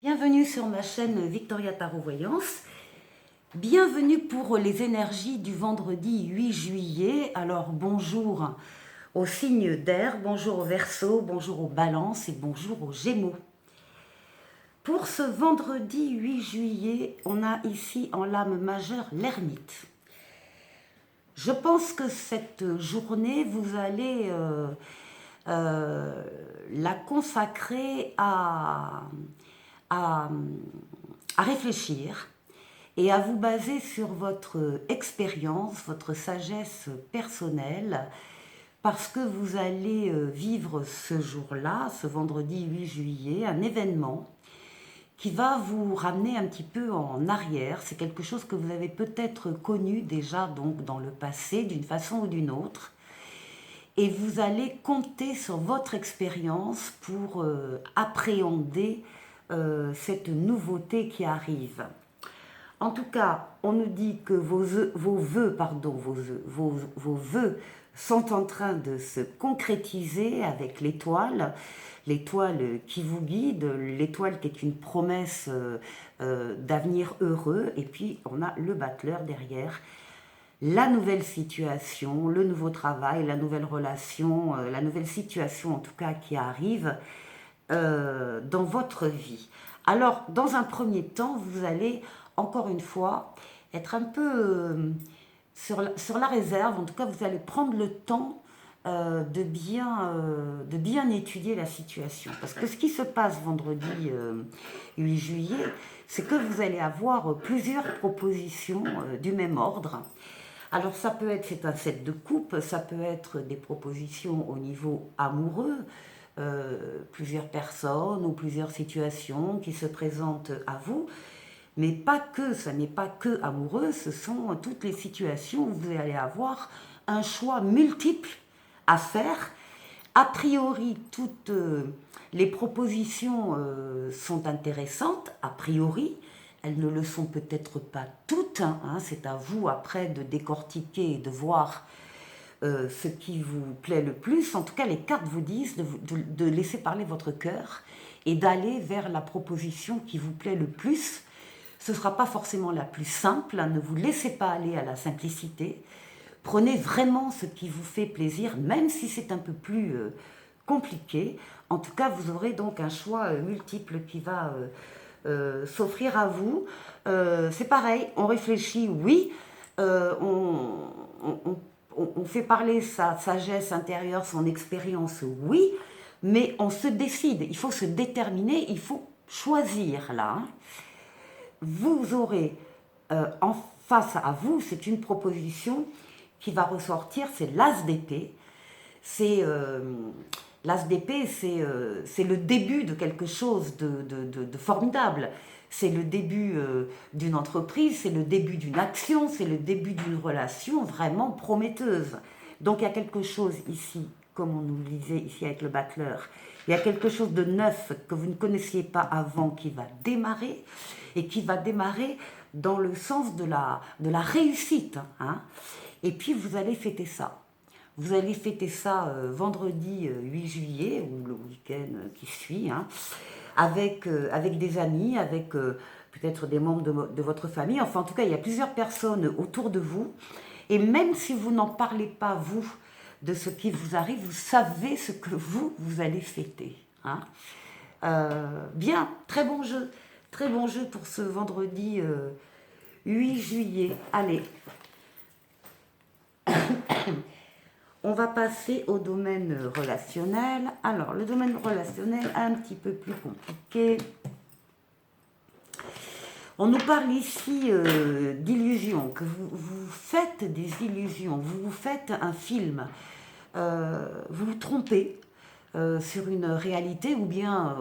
Bienvenue sur ma chaîne Victoria Tarot Voyance. Bienvenue pour les énergies du vendredi 8 juillet. Alors bonjour aux signes d'air, bonjour aux Verseaux, bonjour aux Balances et bonjour aux Gémeaux. Pour ce vendredi 8 juillet, on a ici en lame majeure l'ermite. Je pense que cette journée, vous allez la consacrer à réfléchir et à vous baser sur votre expérience, votre sagesse personnelle, parce que vous allez vivre ce jour-là, ce vendredi 8 juillet, un événement qui va vous ramener un petit peu en arrière. C'est quelque chose que vous avez peut-être connu déjà donc dans le passé, d'une façon ou d'une autre. Et vous allez compter sur votre expérience pour appréhender cette nouveauté qui arrive. En tout cas, on nous dit que vos vœux sont en train de se concrétiser avec l'étoile qui vous guide, l'étoile qui est une promesse d'avenir heureux, et puis on a le battleur derrière, la nouvelle situation, le nouveau travail, la nouvelle relation, la nouvelle situation en tout cas qui arrive dans votre vie. Alors, dans un premier temps, vous allez, encore une fois, être un peu sur la réserve. En tout cas, vous allez prendre le temps de bien étudier la situation. Parce que ce qui se passe vendredi 8 juillet, c'est que vous allez avoir plusieurs propositions du même ordre. Alors ça peut être, c'est un set de coupe, ça peut être des propositions au niveau amoureux, plusieurs personnes ou plusieurs situations qui se présentent à vous, mais pas que, ça n'est pas que amoureux, ce sont toutes les situations où vous allez avoir un choix multiple à faire. A priori, toutes les propositions sont intéressantes, a priori. Elles ne le sont peut-être pas toutes, hein, c'est à vous après de décortiquer et de voir ce qui vous plaît le plus. En tout cas, les cartes vous disent de laisser parler votre cœur et d'aller vers la proposition qui vous plaît le plus. Ce ne sera pas forcément la plus simple, hein, ne vous laissez pas aller à la simplicité. Prenez vraiment ce qui vous fait plaisir, même si c'est un peu plus compliqué. En tout cas, vous aurez donc un choix multiple qui va s'offrir à vous. C'est pareil, on réfléchit, oui, on fait parler sa sagesse intérieure, son expérience, oui, mais on se décide, il faut se déterminer, il faut choisir là. Vous aurez en face à vous, c'est une proposition qui va ressortir, c'est l'as d'épée. L'as d'épée, c'est le début de quelque chose de formidable. C'est le début d'une entreprise, c'est le début d'une action, c'est le début d'une relation vraiment prometteuse. Donc il y a quelque chose ici, comme on nous le disait ici avec le battleur, il y a quelque chose de neuf que vous ne connaissiez pas avant qui va démarrer, et qui va démarrer dans le sens de la réussite. Hein. Et puis vous allez fêter ça. Vous allez fêter ça vendredi 8 juillet, ou le week-end qui suit, hein, avec des amis, avec peut-être des membres de votre famille. Enfin, en tout cas, il y a plusieurs personnes autour de vous. Et même si vous n'en parlez pas, vous, de ce qui vous arrive, vous savez ce que vous allez fêter. Hein. Bien, très bon jeu. Très bon jeu pour ce vendredi 8 juillet. Allez. On va passer au domaine relationnel. Alors, le domaine relationnel, un petit peu plus compliqué. On nous parle ici d'illusions, que vous faites des illusions, vous faites un film, vous vous trompez sur une réalité, ou bien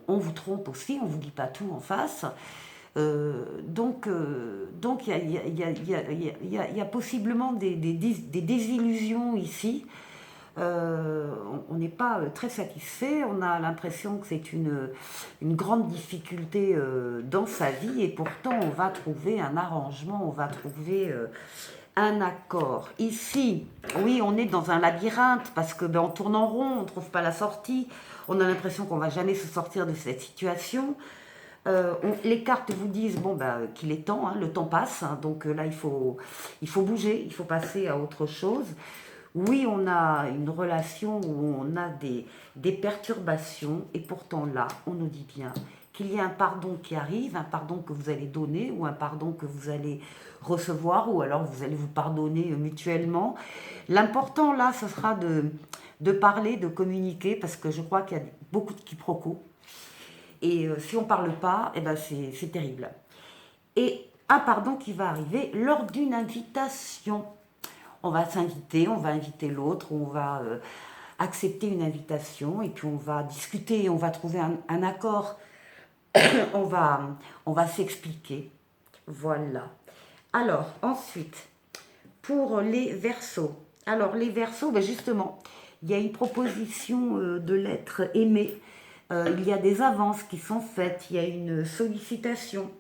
on vous trompe aussi, on ne vous dit pas tout en face. Donc il y a possiblement des désillusions ici. On n'est pas très satisfait, on a l'impression que c'est une grande difficulté dans sa vie, et pourtant on va trouver un arrangement, on va trouver un accord. Ici, oui, on est dans un labyrinthe parce que on tourne en rond, on ne trouve pas la sortie, on a l'impression qu'on ne va jamais se sortir de cette situation. Les cartes vous disent bon, bah, qu'il est temps, hein, le temps passe, hein, donc là il faut bouger, il faut passer à autre chose. Oui, on a une relation où on a des perturbations et pourtant là, on nous dit bien qu'il y a un pardon qui arrive, un pardon que vous allez donner ou un pardon que vous allez recevoir ou alors vous allez vous pardonner mutuellement. L'important là, ce sera de parler, de communiquer parce que je crois qu'il y a beaucoup de quiproquos et si on ne parle pas, eh ben c'est terrible. Et un pardon qui va arriver lors d'une invitation. On va s'inviter, on va inviter l'autre, on va accepter une invitation et puis on va discuter, on va trouver un accord, on va, on va s'expliquer. Voilà. Alors, ensuite, pour les Verseaux. Alors, les Verseaux, ben justement, il y a une proposition de lettres aimées. Il y a des avances qui sont faites, il y a une sollicitation.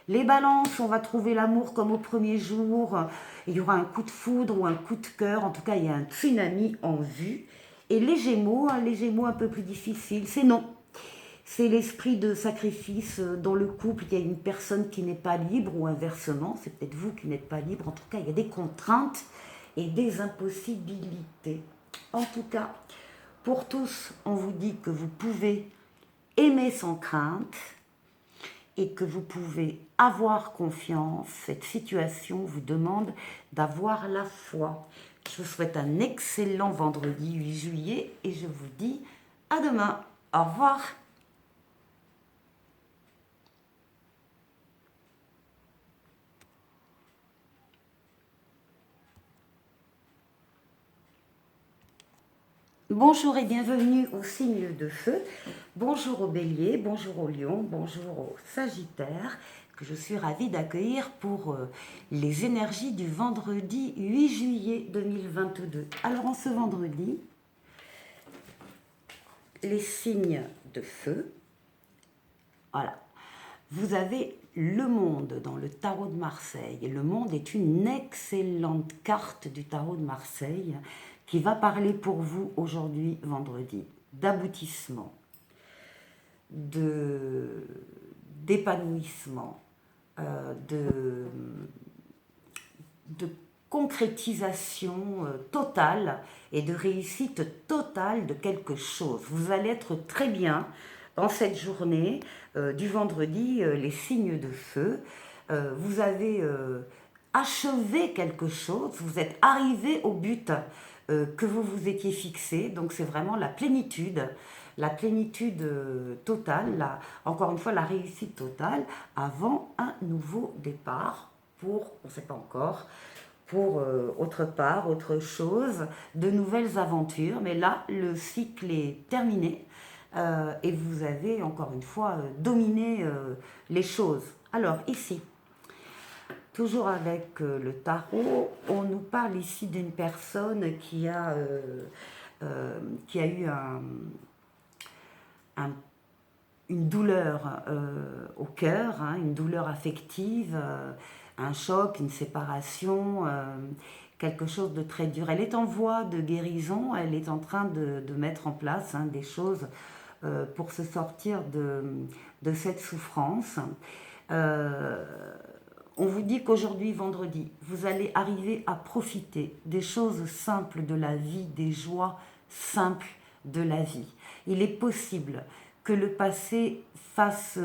Les balances, on va trouver l'amour comme au premier jour. Il y aura un coup de foudre ou un coup de cœur. En tout cas, il y a un tsunami en vue. Et les Gémeaux un peu plus difficiles, c'est non. C'est l'esprit de sacrifice dans le couple. Il y a une personne qui n'est pas libre ou inversement. C'est peut-être vous qui n'êtes pas libre. En tout cas, il y a des contraintes et des impossibilités. En tout cas, pour tous, on vous dit que vous pouvez aimer sans crainte et que vous pouvez avoir confiance. Cette situation vous demande d'avoir la foi. Je vous souhaite un excellent vendredi 8 juillet et je vous dis à demain. Au revoir. Bonjour et bienvenue au signe de feu. Bonjour au bélier, bonjour au lion, bonjour au sagittaire, que je suis ravie d'accueillir pour les énergies du vendredi 8 juillet 2022. Alors en ce vendredi, les signes de feu, voilà. Vous avez le monde dans le tarot de Marseille. Le monde est une excellente carte du tarot de Marseille qui va parler pour vous aujourd'hui, vendredi, d'aboutissement, d'épanouissement, de concrétisation totale et de réussite totale de quelque chose. Vous allez être très bien dans cette journée du vendredi, les signes de feu. Vous avez achevé quelque chose, vous êtes arrivé au but que vous vous étiez fixé. Donc c'est vraiment la plénitude totale, encore une fois la réussite totale avant un nouveau départ pour, on ne sait pas encore, pour autre part, autre chose, de nouvelles aventures. Mais là, le cycle est terminé et vous avez encore une fois dominé les choses. Alors ici, toujours avec le tarot, on nous parle ici d'une personne qui a eu une douleur au cœur, hein, une douleur affective, un choc, une séparation, quelque chose de très dur. Elle est en voie de guérison, elle est en train de mettre en place hein, des choses pour se sortir de cette souffrance. On vous dit qu'aujourd'hui, vendredi, vous allez arriver à profiter des choses simples de la vie, des joies simples de la vie. Il est possible que le passé fasse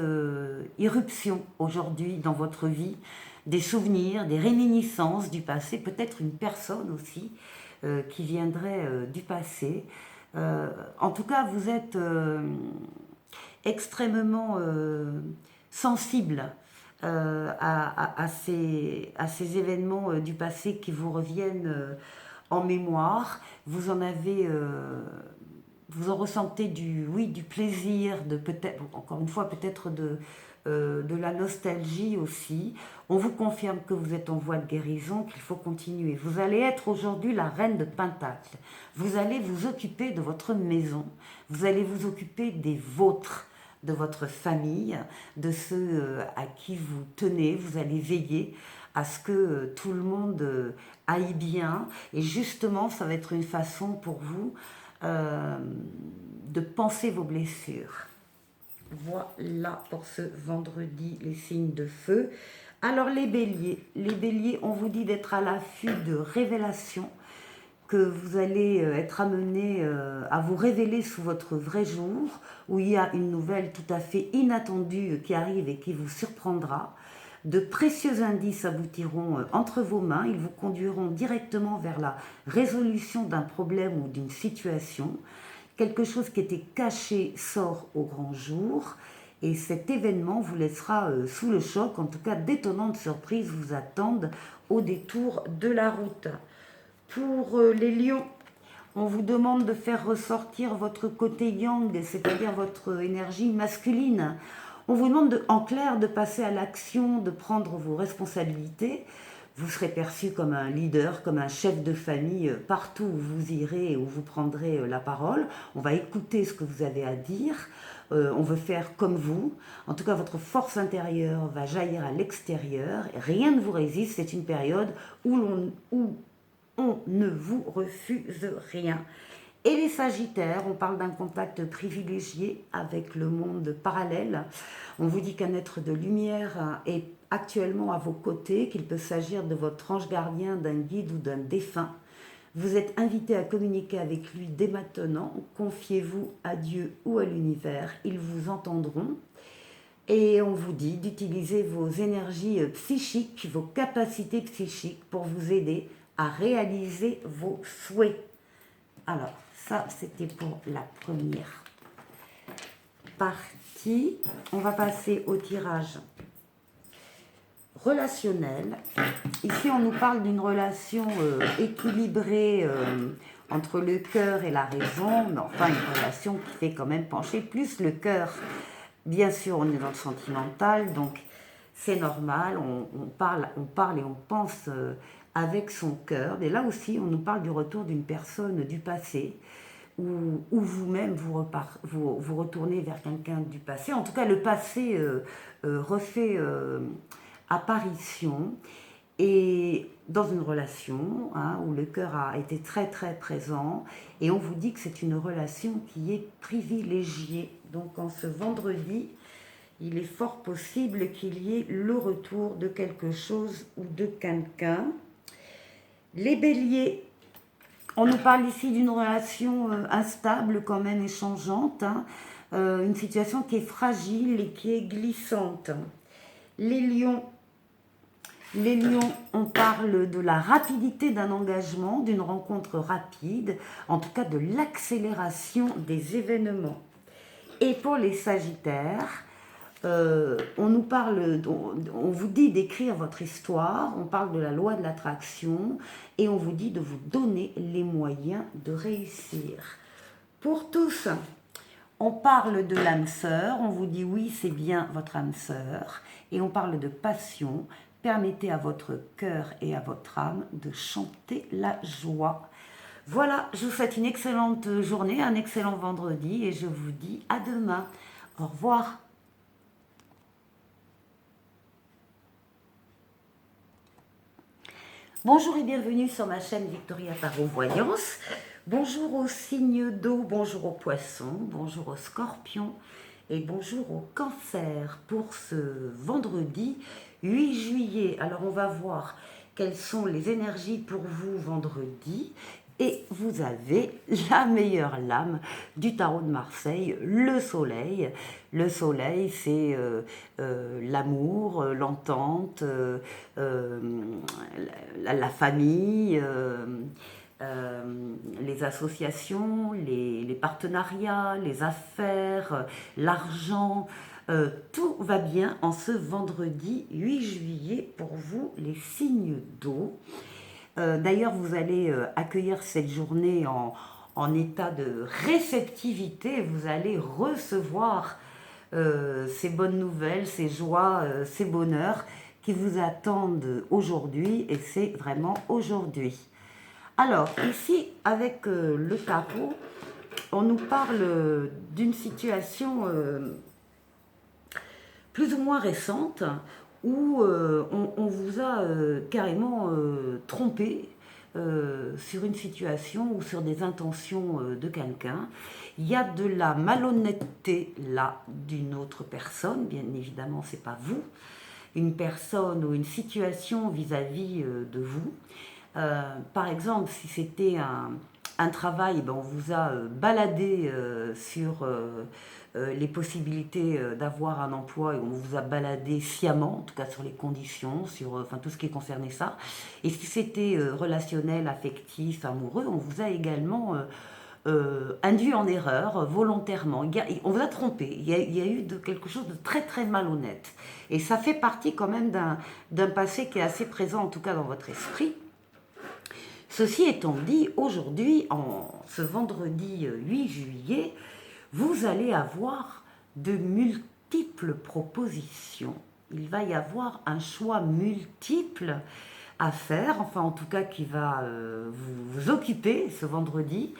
irruption aujourd'hui dans votre vie, des souvenirs, des réminiscences du passé, peut-être une personne aussi qui viendrait du passé. En tout cas, vous êtes extrêmement sensible à ces événements du passé qui vous reviennent en mémoire. Vous en avez, vous en ressentez du plaisir, de peut-être, encore une fois, peut-être de la nostalgie aussi. On vous confirme que vous êtes en voie de guérison, qu'il faut continuer. Vous allez être aujourd'hui la reine de Pentacle. Vous allez vous occuper de votre maison. Vous allez vous occuper des vôtres, de votre famille, de ceux à qui vous tenez. Vous allez veiller à ce que tout le monde aille bien. Et justement, ça va être une façon pour vous de penser vos blessures. Voilà pour ce vendredi, les signes de feu. Alors les béliers, on vous dit d'être à l'affût de révélations, que vous allez être amené à vous révéler sous votre vrai jour, où il y a une nouvelle tout à fait inattendue qui arrive et qui vous surprendra. De précieux indices aboutiront entre vos mains, ils vous conduiront directement vers la résolution d'un problème ou d'une situation. Quelque chose qui était caché sort au grand jour et cet événement vous laissera sous le choc. En tout cas, d'étonnantes surprises vous attendent au détour de la route. Pour les lions, on vous demande de faire ressortir votre côté yang, c'est-à-dire votre énergie masculine. On vous demande en clair de passer à l'action, de prendre vos responsabilités. Vous serez perçu comme un leader, comme un chef de famille partout où vous irez et où vous prendrez la parole. On va écouter ce que vous avez à dire. On veut faire comme vous. En tout cas, votre force intérieure va jaillir à l'extérieur. Rien ne vous résiste. C'est une période où on ne vous refuse rien. Et les Sagittaires, on parle d'un contact privilégié avec le monde parallèle. On vous dit qu'un être de lumière est actuellement à vos côtés, qu'il peut s'agir de votre ange gardien, d'un guide ou d'un défunt. Vous êtes invité à communiquer avec lui dès maintenant. Confiez-vous à Dieu ou à l'univers, ils vous entendront. Et on vous dit d'utiliser vos énergies psychiques, vos capacités psychiques pour vous aider à réaliser vos souhaits. Alors, ça, c'était pour la première partie. On va passer au tirage relationnel. Ici, on nous parle d'une relation équilibrée entre le cœur et la raison, mais enfin, une relation qui fait quand même pencher plus le cœur. Bien sûr, on est dans le sentimental, donc c'est normal, on parle et on pense avec son cœur. Mais là aussi, on nous parle du retour d'une personne du passé, ou vous-même vous retournez vers quelqu'un du passé. En tout cas, le passé refait apparition. Et dans une relation où le cœur a été très très présent, et on vous dit que c'est une relation qui est privilégiée. Donc en ce vendredi, il est fort possible qu'il y ait le retour de quelque chose ou de quelqu'un. Les béliers, on nous parle ici d'une relation instable quand même et changeante, une situation qui est fragile et qui est glissante. Les lions, on parle de la rapidité d'un engagement, d'une rencontre rapide, en tout cas de l'accélération des événements. Et pour les sagittaires, on vous dit d'écrire votre histoire, on parle de la loi de l'attraction et on vous dit de vous donner les moyens de réussir. Pour tous, on parle de l'âme sœur, on vous dit oui, c'est bien votre âme sœur, et on parle de passion. Permettez à votre cœur et à votre âme de chanter la joie. Voilà, je vous souhaite une excellente journée, un excellent vendredi, et je vous dis à demain. Au revoir. Bonjour et bienvenue sur ma chaîne Victoria Tarot Voyance. Bonjour aux signes d'eau, bonjour aux poissons, bonjour aux scorpions et bonjour aux cancers pour ce vendredi 8 juillet. Alors on va voir quelles sont les énergies pour vous vendredi. Et vous avez la meilleure lame du tarot de Marseille, le soleil. Le soleil, c'est l'amour, l'entente, la famille, les associations, les partenariats, les affaires, l'argent. Tout va bien en ce vendredi 8 juillet pour vous, les signes d'eau. D'ailleurs, vous allez accueillir cette journée en état de réceptivité. Vous allez recevoir ces bonnes nouvelles, ces joies, ces bonheurs qui vous attendent aujourd'hui. Et c'est vraiment aujourd'hui. Alors, ici, avec le tarot, on nous parle d'une situation plus ou moins récente où on vous a carrément trompé, sur une situation ou sur des intentions de quelqu'un. Il y a de la malhonnêteté là d'une autre personne, bien évidemment c'est pas vous, une personne ou une situation vis-à-vis de vous. Par exemple, si c'était un travail, ben on vous a baladé sur les possibilités d'avoir un emploi et on vous a baladé sciemment, en tout cas sur les conditions, sur enfin, tout ce qui concernait ça. Et si c'était relationnel, affectif, amoureux, on vous a également induit en erreur volontairement. On vous a trompé. Il y a eu quelque chose de très très malhonnête. Et ça fait partie quand même d'un passé qui est assez présent, en tout cas dans votre esprit. Ceci étant dit, aujourd'hui, ce vendredi 8 juillet, vous allez avoir de multiples propositions. Il va y avoir un choix multiple à faire, enfin en tout cas qui va vous occuper ce vendredi.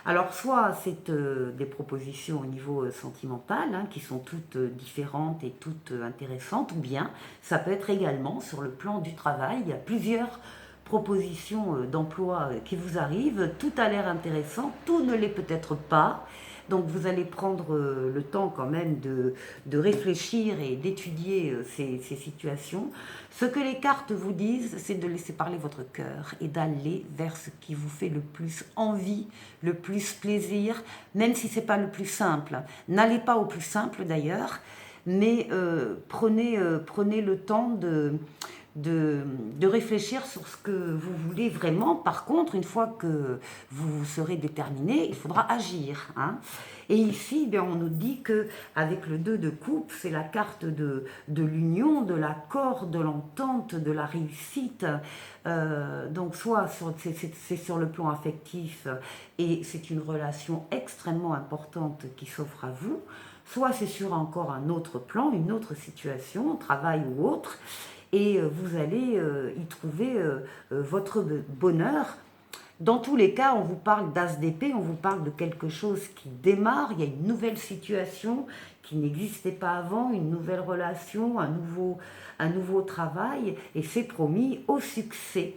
Alors soit c'est des propositions au niveau sentimental, hein, qui sont toutes différentes et toutes intéressantes, ou bien ça peut être également sur le plan du travail. Il y a plusieurs propositions d'emploi qui vous arrivent, tout a l'air intéressant, tout ne l'est peut-être pas. Donc vous allez prendre le temps quand même de réfléchir et d'étudier ces situations. Ce que les cartes vous disent, c'est de laisser parler votre cœur et d'aller vers ce qui vous fait le plus envie, le plus plaisir, même si ce n'est pas le plus simple. N'allez pas au plus simple d'ailleurs, mais prenez le temps de réfléchir sur ce que vous voulez vraiment. Par contre, une fois que vous serez déterminé, il faudra agir. Hein. Et ici, bien, on nous dit qu'avec le 2 de coupe, c'est la carte de l'union, de l'accord, de l'entente, de la réussite. Donc, soit c'est sur le plan affectif et c'est une relation extrêmement importante qui s'offre à vous, soit c'est sur encore un autre plan, une autre situation, travail ou autre. Et vous allez y trouver votre bonheur. Dans tous les cas, on vous parle d'as d'épée, on vous parle de quelque chose qui démarre, il y a une nouvelle situation qui n'existait pas avant, une nouvelle relation, un nouveau travail, et c'est promis au succès.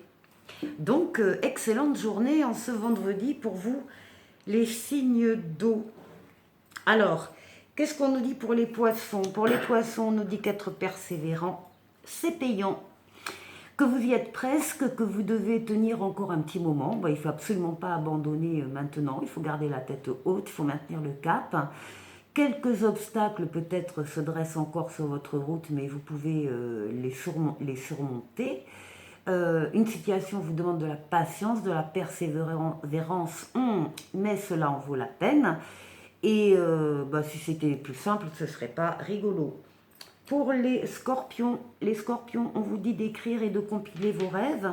Donc, excellente journée en ce vendredi pour vous, les signes d'eau. Alors, qu'est-ce qu'on nous dit pour les poissons? Pour les poissons, on nous dit qu'être persévérant, c'est payant, que vous y êtes presque, que vous devez tenir encore un petit moment. Il ne faut absolument pas abandonner maintenant, il faut garder la tête haute, il faut maintenir le cap. Quelques obstacles peut-être se dressent encore sur votre route, mais vous pouvez les surmonter. Une situation vous demande de la patience, de la persévérance, mais cela en vaut la peine. Et si c'était plus simple, ce ne serait pas rigolo. Pour les scorpions, on vous dit d'écrire et de compiler vos rêves.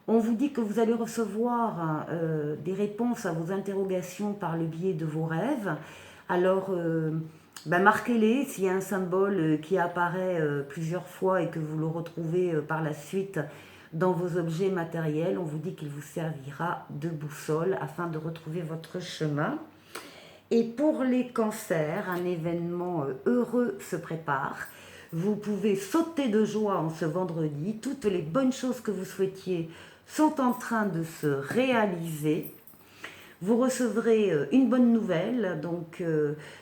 On vous dit que vous allez recevoir des réponses à vos interrogations par le biais de vos rêves. Alors, marquez-les. S'il y a un symbole qui apparaît plusieurs fois et que vous le retrouvez par la suite dans vos objets matériels, on vous dit qu'il vous servira de boussole afin de retrouver votre chemin. Et pour les cancers, un événement heureux se prépare. Vous pouvez sauter de joie en ce vendredi. Toutes les bonnes choses que vous souhaitiez sont en train de se réaliser. Vous recevrez une bonne nouvelle, donc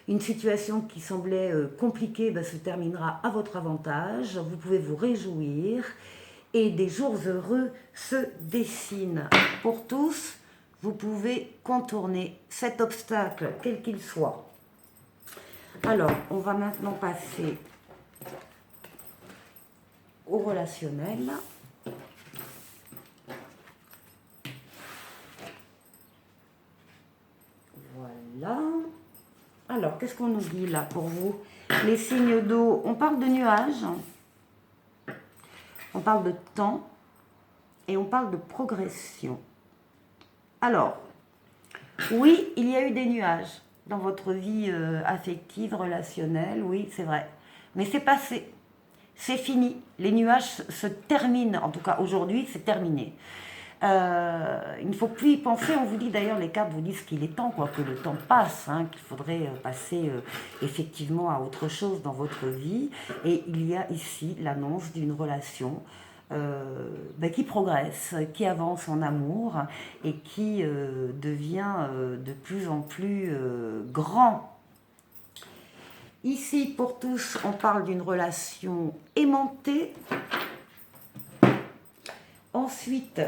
une situation qui semblait compliquée se terminera à votre avantage. Vous pouvez vous réjouir et des jours heureux se dessinent pour tous. Vous pouvez contourner cet obstacle, quel qu'il soit. Alors, on va maintenant passer au relationnel. Voilà. Alors, qu'est-ce qu'on nous dit là pour vous? Les signes d'eau, on parle de nuages, on parle de temps et on parle de progression. Alors, oui, il y a eu des nuages dans votre vie affective, relationnelle, oui, c'est vrai. Mais c'est passé, c'est fini. Les nuages se terminent, en tout cas aujourd'hui, c'est terminé. Il ne faut plus y penser, on vous dit d'ailleurs, les cartes vous disent qu'il est temps, que le temps passe, qu'il faudrait passer effectivement à autre chose dans votre vie. Et il y a ici l'annonce d'une relation qui progresse, qui avance en amour et qui devient de plus en plus grand. Ici, pour tous, on parle d'une relation aimantée. Ensuite,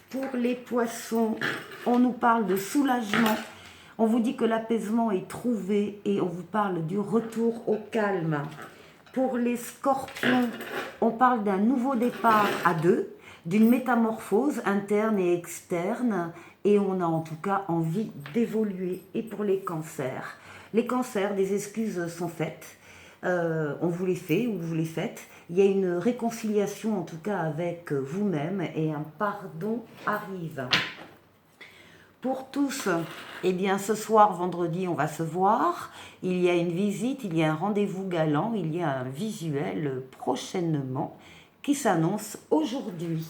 pour les poissons, on nous parle de soulagement. On vous dit que l'apaisement est trouvé et on vous parle du retour au calme. Pour les scorpions, on parle d'un nouveau départ à deux, d'une métamorphose interne et externe, et on a en tout cas envie d'évoluer. Et pour les cancers, des excuses sont faites. On vous les fait ou vous les faites. Il y a une réconciliation en tout cas avec vous-même et un pardon arrive. Pour tous, eh bien ce soir, vendredi, on va se voir. Il y a une visite, il y a un rendez-vous galant, il y a un visuel prochainement qui s'annonce aujourd'hui.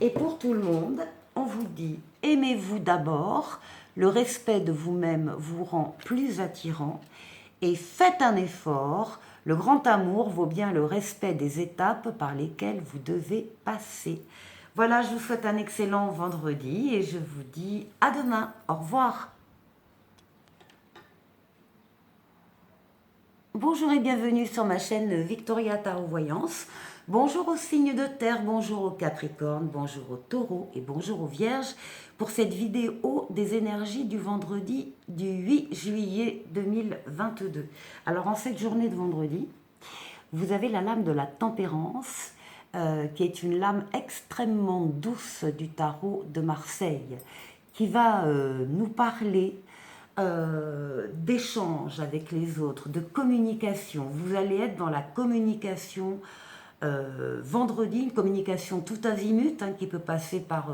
Et pour tout le monde, on vous dit, aimez-vous d'abord, le respect de vous-même vous rend plus attirant et faites un effort. Le grand amour vaut bien le respect des étapes par lesquelles vous devez passer. Voilà, je vous souhaite un excellent vendredi et je vous dis à demain. Au revoir. Bonjour et bienvenue sur ma chaîne Victoria Tarot Voyance. Bonjour aux signes de terre, bonjour aux capricornes, bonjour aux taureaux et bonjour aux vierges pour cette vidéo des énergies du vendredi du 8 juillet 2022. Alors en cette journée de vendredi, vous avez la lame de la tempérance qui est une lame extrêmement douce du tarot de Marseille qui va nous parler d'échange avec les autres, de communication. Vous allez être dans la communication vendredi, une communication tout azimut qui peut passer par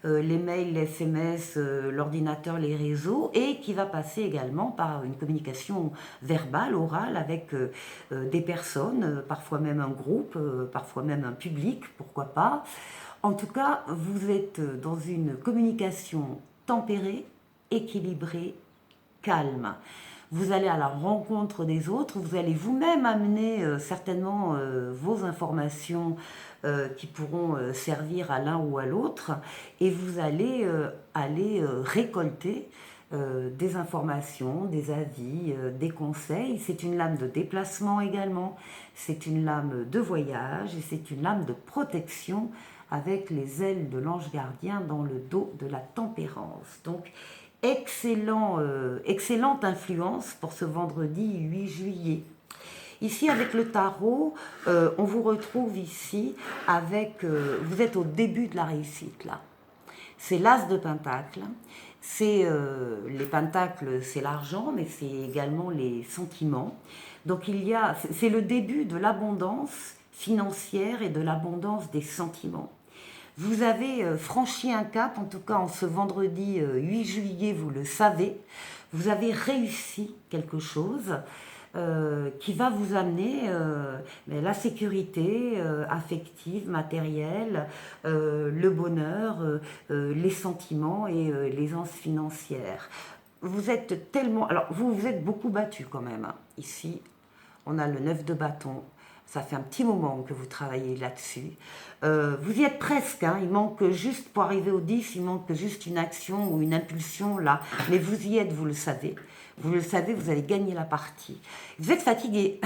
les mails, les SMS, l'ordinateur, les réseaux et qui va passer également par une communication verbale, orale avec des personnes, parfois même un groupe, parfois même un public, pourquoi pas. En tout cas, vous êtes dans une communication tempérée, équilibrée, calme. Vous allez à la rencontre des autres, vous allez vous-même amener certainement vos informations qui pourront servir à l'un ou à l'autre et vous allez aller récolter des informations, des avis, des conseils. C'est une lame de déplacement également, c'est une lame de voyage et c'est une lame de protection avec les ailes de l'ange gardien dans le dos de la tempérance. Donc, excellente influence pour ce vendredi 8 juillet. Ici, avec le tarot, on vous retrouve ici avec... vous êtes au début de la réussite, là. C'est l'as de pentacle. C'est les pentacles, c'est l'argent, mais c'est également les sentiments. Donc, c'est le début de l'abondance financière et de l'abondance des sentiments. Vous avez franchi un cap, en tout cas en ce vendredi 8 juillet, vous le savez. Vous avez réussi quelque chose qui va vous amener la sécurité affective, matérielle, le bonheur, les sentiments et l'aisance financière. Vous êtes tellement... Alors, vous vous êtes beaucoup battu quand même. Ici, on a le 9 de bâton. Ça fait un petit moment que vous travaillez là-dessus. Vous y êtes presque, il manque juste, pour arriver au 10, il manque juste une action ou une impulsion là. Mais vous y êtes, vous le savez. Vous le savez, vous allez gagner la partie. Vous êtes fatigué.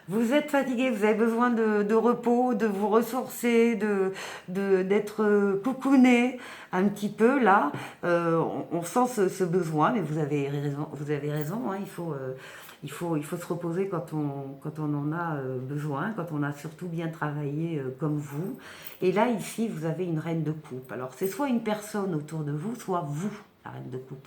Vous êtes fatigué, vous avez besoin de repos, de vous ressourcer, d'être coucouné un petit peu là. On sent ce besoin, mais vous avez raison, il faut se reposer quand on en a besoin, quand on a surtout bien travaillé comme vous. Et là, ici, vous avez une reine de coupe. Alors, c'est soit une personne autour de vous, soit vous, la reine de coupe.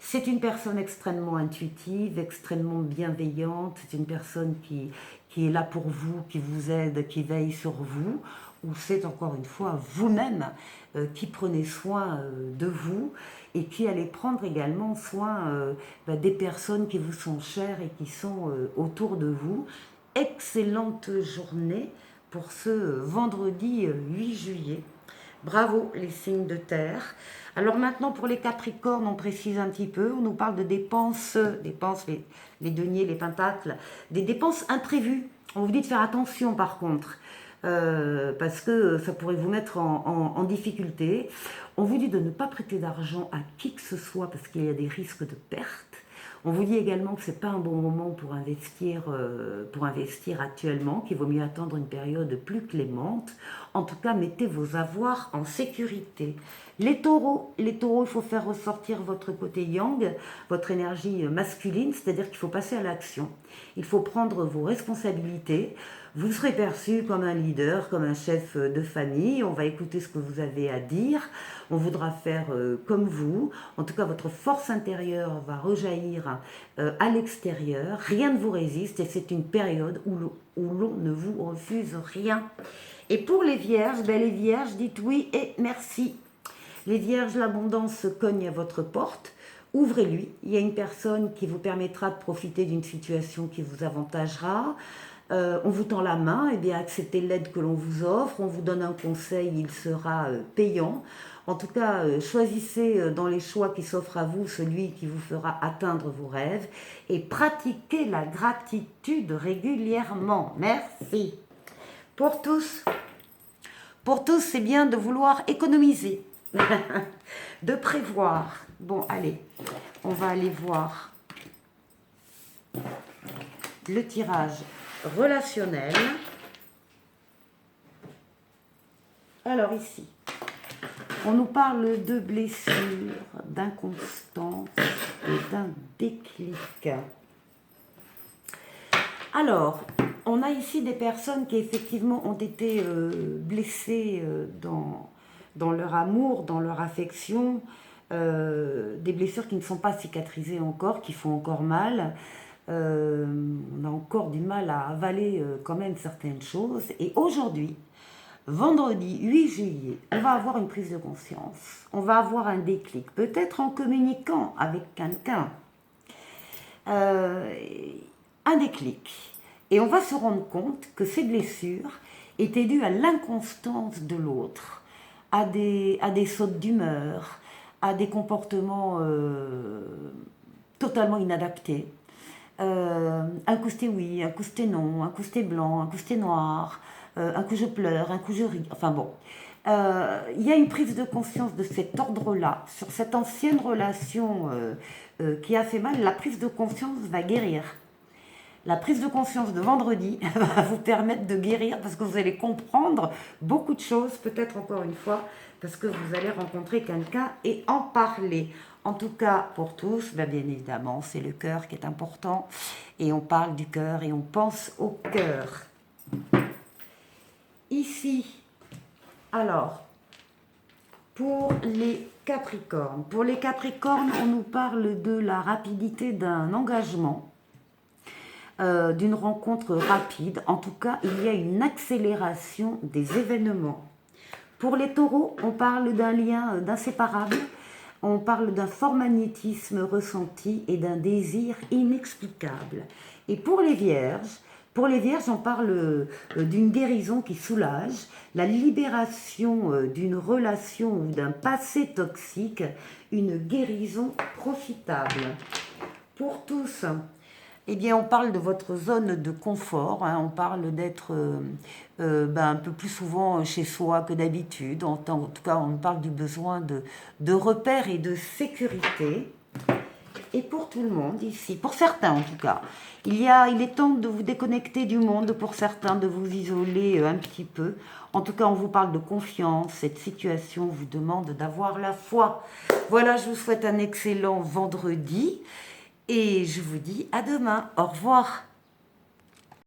C'est une personne extrêmement intuitive, extrêmement bienveillante. C'est une personne qui est là pour vous, qui vous aide, qui veille sur vous. Ou c'est encore une fois vous-même qui prenez soin de vous et qui allez prendre également soin des personnes qui vous sont chères et qui sont autour de vous. Excellente journée pour ce vendredi 8 juillet. Bravo les signes de terre. Alors maintenant pour les capricornes, on précise un petit peu, on nous parle de dépenses, les deniers, les pentacles, des dépenses imprévues. On vous dit de faire attention par contre. parce que ça pourrait vous mettre en difficulté. On vous dit de ne pas prêter d'argent à qui que ce soit parce qu'il y a des risques de perte. On vous dit également que ce n'est pas un bon moment pour investir actuellement, qu'il vaut mieux attendre une période plus clémente. En tout cas, mettez vos avoirs en sécurité. Les taureaux, il faut faire ressortir votre côté yang, votre énergie masculine, c'est-à-dire qu'il faut passer à l'action. Il faut prendre vos responsabilités. Vous serez perçu comme un leader, comme un chef de famille. On va écouter ce que vous avez à dire. On voudra faire comme vous. En tout cas, votre force intérieure va rejaillir à l'extérieur. Rien ne vous résiste et c'est une période où l'on ne vous refuse rien. Et pour les vierges, les vierges, dites oui et merci. Les vierges, l'abondance cogne à votre porte. Ouvrez-lui. Il y a une personne qui vous permettra de profiter d'une situation qui vous avantagera. On vous tend la main, acceptez l'aide que l'on vous offre, on vous donne un conseil, il sera payant. En tout cas, choisissez dans les choix qui s'offrent à vous celui qui vous fera atteindre vos rêves et pratiquez la gratitude régulièrement. Merci. Pour tous, c'est bien de vouloir économiser, de prévoir. Bon, allez, on va aller voir le tirage relationnel. Alors ici, on nous parle de blessures, d'inconstance et d'un déclic. Alors, on a ici des personnes qui effectivement ont été blessées dans leur amour, dans leur affection, des blessures qui ne sont pas cicatrisées encore, qui font encore mal. On a encore du mal à avaler quand même certaines choses. Et aujourd'hui, vendredi 8 juillet, on va avoir une prise de conscience. On va avoir un déclic, peut-être en communiquant avec quelqu'un. Un déclic. Et on va se rendre compte que ces blessures étaient dues à l'inconstance de l'autre, à des sautes d'humeur, à des comportements totalement inadaptés. Un coup c'était oui, un coup c'était non, un coup c'était blanc, un coup c'était noir, un coup je pleure, un coup je ris, enfin bon. Il y a une prise de conscience de cet ordre-là, sur cette ancienne relation qui a fait mal. La prise de conscience va guérir. La prise de conscience de vendredi va vous permettre de guérir parce que vous allez comprendre beaucoup de choses, peut-être encore une fois, parce que vous allez rencontrer quelqu'un et en parler. En tout cas, pour tous, bien évidemment, c'est le cœur qui est important. Et on parle du cœur et on pense au cœur. Ici, alors, pour les Capricornes. Pour les Capricornes, on nous parle de la rapidité d'un engagement, d'une rencontre rapide. En tout cas, il y a une accélération des événements. Pour les Taureaux, on parle d'un lien d'inséparable. On parle d'un fort magnétisme ressenti et d'un désir inexplicable. Et pour les Vierges, on parle d'une guérison qui soulage, la libération d'une relation ou d'un passé toxique, une guérison profitable. Pour tous, on parle de votre zone de confort, hein, on parle d'être un peu plus souvent chez soi que d'habitude. En tout cas, on parle du besoin de repères et de sécurité. Et pour tout le monde ici, pour certains en tout cas, il est temps de vous déconnecter du monde, pour certains de vous isoler un petit peu. En tout cas, on vous parle de confiance. Cette situation vous demande d'avoir la foi. Voilà, je vous souhaite un excellent vendredi et je vous dis à demain. Au revoir.